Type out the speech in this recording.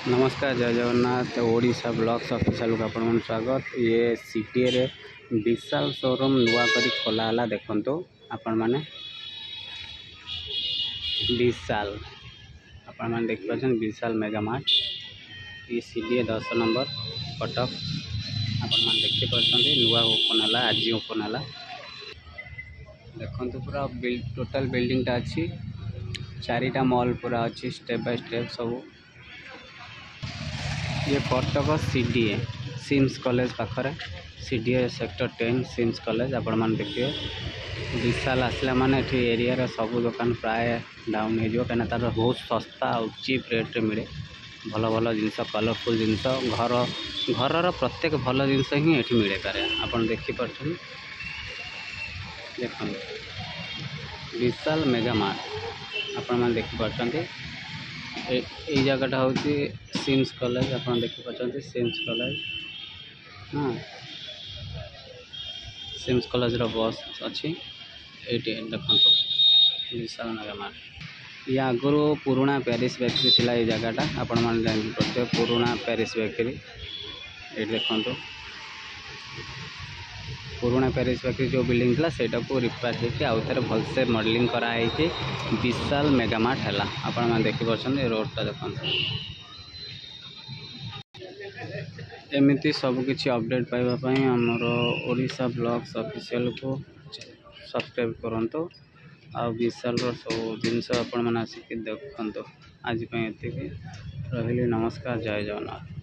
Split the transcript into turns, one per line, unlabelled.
नमस्कार, जय Jagannath. Odisha blogs official को आपन स्वागत। ये सिटी रे विशाल शोरूम नुआ करी खोला हला देखंतो आपण माने विशाल आपण माने देख पाछन विशाल मेगा मार्ट ये सिटी 10 नंबर कटक आपण माने देख पाछन नुआ ओपन हला आज ओपन हला देखंतो पूरा टोटल बिल्डिंग टा अछि चारिटा मॉल पूरा अछि स्टेप बाय स्टेप सब। ये कटक सीडीए सिम्स कॉलेज पाखरे सीडीए सेक्टर 10 सिम्स कॉलेज आपण मान देखिए विशाल आसला माने एठी एरिया रे सब दुकान प्राय डाउन हे जो कना तार बहुत सस्ता और चीप रेट रे मिले भल भल जिनस कलरफुल जिनस घर प्रत्येक भल जिनस ही एठी मिले पारे आपण देखि परछन। देखन विशाल मेगा मार्ट आपण मान देखि परछन ए जगह हूँ सिम्स कॉलेज आप देखी पार्टी सिम्स कॉलेज। हाँ सिम्स कॉलेज रो बस अच्छी ये देखो विशाल मेगा मार्ट। या आगुरी पुराना पेरिस बेकरी थिला ये जगहटा आपण मान जान पड़ते पुराना पेरिस बेकरी ये देखो पुराना पेरिस बेकरी जो बिल्डिंग था सेटा को रिपेयर होकर आउ थे भलसे मॉडलिंग कराई विशाल मेगा मार्ट है आपण मैंने देखी पार्टी रोडटा देखो। एमती सबकि अपडेट पाइबापी आमर ओडिशा ब्लॉग्स ऑफिशियल को सब्सक्राइब करूँ आ विशाल सब जिनस आपण मैंने आसिक देखते आज ये रही। नमस्कार, जय जगन्नाथ।